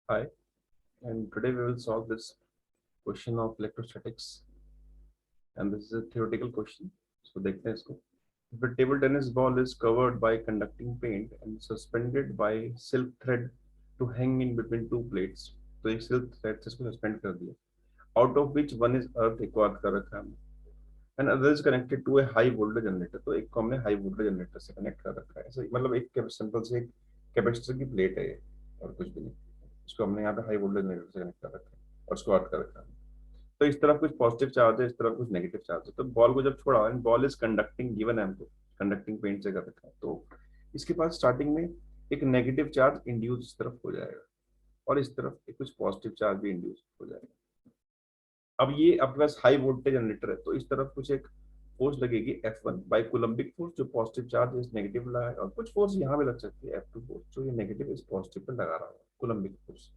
Hi, and today we will solve this question of electrostatics, and this is a theoretical question. So देखते हैं इसको. If a table tennis ball is covered by conducting paint and suspended by silk thread to hang in between two plates, तो एक silk thread से इसको suspend कर दिया. Out of which one is earth एक को अर्थ कर रखा है हमने. And other is connected to a high voltage generator. तो एक को हमने high voltage generator से connect कर रखा है. ऐसे मतलब एक सिंपल से एक कैपेसिटर की प्लेट है ये और कुछ भी नहीं. इसको हमने यहाँ पे हाई वोल्टेज जनरेटर से कनेक्ट कर रखा है और इसको अर्थ कर रखा है. तो इस तरफ कुछ पॉजिटिव चार्ज है, इस तरफ कुछ नेगेटिव चार्ज है. तो बॉल को जब छोड़ा and ball is conducting given है हमको, कंडक्टिंग पेंट से कर रखा है, तो इसके पास स्टार्टिंग में एक नेगेटिव चार्ज इंड्यूस इस तरफ हो जाएगा और इस तरफ एक कुछ पॉजिटिव चार्ज भी इंड्यूस हो जाएगा. अब ये आपके पास हाई वोल्टेज जनरेटर है, तो इस तरफ कुछ एक फोर्स लगेगी F1 बाई कुलम्बिक फोर्स, जो पॉजिटिव चार्ज इस नेगेटिव लगा है, और कुछ फोर्स यहाँ पे लग सकती है F2 फोर्स, जो ये नेगेटिव इस पॉजिटिव पे लगा रहा है, कुलम्बिक फोर्स.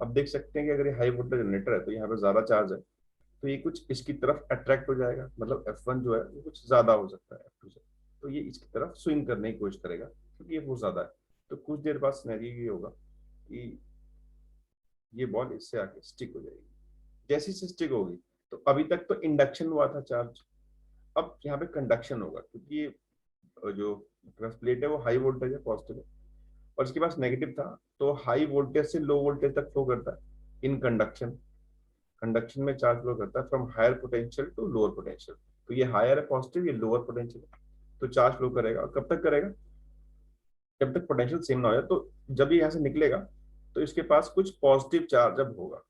अब देख सकते हैं कि अगर ये हाई वोल्टेज जनरेटर है तो यहाँ पे ज्यादा चार्ज है, तो ये कुछ इसकी तरफ अट्रैक्ट हो जाएगा, मतलब F1 जो है वो कुछ ज्यादा हो सकता है F2 से, तो ये इसकी तरफ स्विंग करने की कोशिश करेगा क्योंकि ये बहुत ज्यादा है. तो कुछ देर बाद सिनेरियो ये होगा कि ये बॉल इससे आके स्टिक हो जाएगी. जैसी से स्टिक होगी तो अभी तक तो इंडक्शन हुआ था चार्ज, अब यहाँ पे कंडक्शन होगा क्योंकि ये जो प्लेट है वो हाई वोल्टेज है, पॉजिटिव है, और इसके पास नेगेटिव था, तो हाई वोल्टेज से लो वोल्टेज तक फ्लो करता है इन कंडक्शन. कंडक्शन में चार्ज फ्लो करता है from higher potential to lower potential. तो ये हायर है पॉजिटिव, ये लोअर पोटेंशियल है, तो चार्ज फ्लो करेगा. और कब तक करेगा? जब तक पोटेंशियल सेम ना हो जाए. तो जब ये यहाँ से निकलेगा तो इसके पास कुछ पॉजिटिव चार्ज अब होगा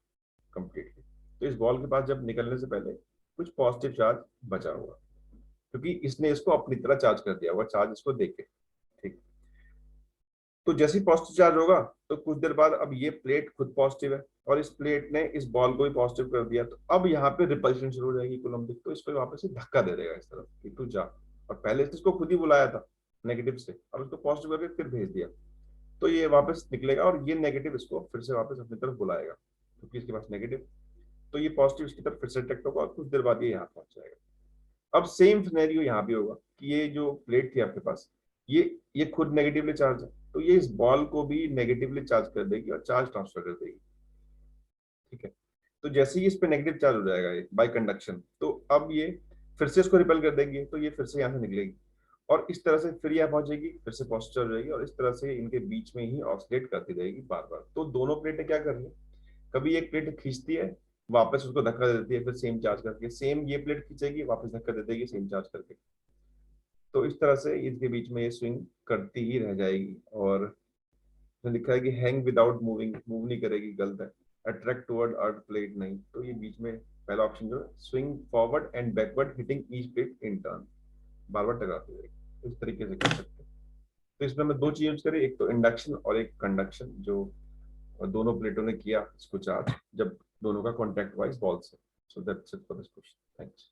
कंप्लीटली. तो इस बॉल के पास जब निकलने से पहले कुछ पॉजिटिव चार्ज बचा हुआ, क्योंकि इसने इसको अपनी तरह चार्ज कर दिया हुआ चार्ज इसको देके. ठीक. तो जैसे ही पॉजिटिव चार्ज होगा तो कुछ देर बाद अब ये प्लेट खुद पॉजिटिव है और इस प्लेट ने इस बॉल को भी पॉजिटिव कर दिया, तो अब यहाँ पे रिपल्शन शुरू हो जाएगी कुलम्बिक. तो इसको वापस से धक्का दे देगा इस तरफ कि तू जा, और पहले इसको खुद ही बुलाया था नेगेटिव से, अब इसको पॉजिटिव करके फिर भेज दिया, तो ये वापस निकलेगा और ये नेगेटिव इसको फिर से वापस अपनी तरफ बुलाएगा क्योंकि इसके पास नेगेटिव. तो ये पॉजिटिव इसकी तरफ फिर से अट्रैक्ट होगा और कुछ देर बाद ये यहाँ पहुंच जाएगा. अब सेम सिनेरियो यहाँ भी होगा कि ये जो प्लेट थी आपके पास, ये खुद नेगेटिवली चार्ज है, तो ये इस बॉल को भी नेगेटिवली चार्ज कर देगी और चार्ज ट्रांसफर कर देगी. ठीक है. तो जैसे ही इस पे नेगेटिव चार्ज हो जाएगा ये बाय कंडक्शन, तो अब ये फिर से इसको रिपेल कर देंगे, तो ये फिर से यहाँ से निकलेगी और इस तरह से फिर यहाँ पहुंचेगी, फिर से पॉजिटिव हो जाएगी, और इस तरह से इनके बीच में ही ऑसिलेट करती रहेगी बार बार. तो दोनों प्लेटें क्या कर रही है, कभी एक प्लेट खींचती है, वापस उसको धक्का दे देती है, फिर सेम चार्ज करके सेम ये प्लेट खींचेगी, वापस धक्का दे देगी सेम चार्ज करके. तो इस तरह से इसके बीच में ये स्विंग करती ही रह जाएगी. और इसमें लिखा है कि हैंग विदाउट मूविंग, मूव नहीं करेगी, गलत है. अट्रैक्ट टुवर्ड अर्थ प्लेट नहीं. तो ये बीच में पहला ऑप्शन जो है, swing forward and backward hitting each plate in turn, बार बार टकराती रहेगी. इस तरीके से कर सकते हैं. तो इसमें हमें दो चीज यूज करें, एक तो इंडक्शन और एक कंडक्शन, जो दोनों प्लेटों ने किया इसको चार्ज जब दोनों का कॉन्टैक्ट हुआ इस बॉल से. So that's it for this question. Thanks.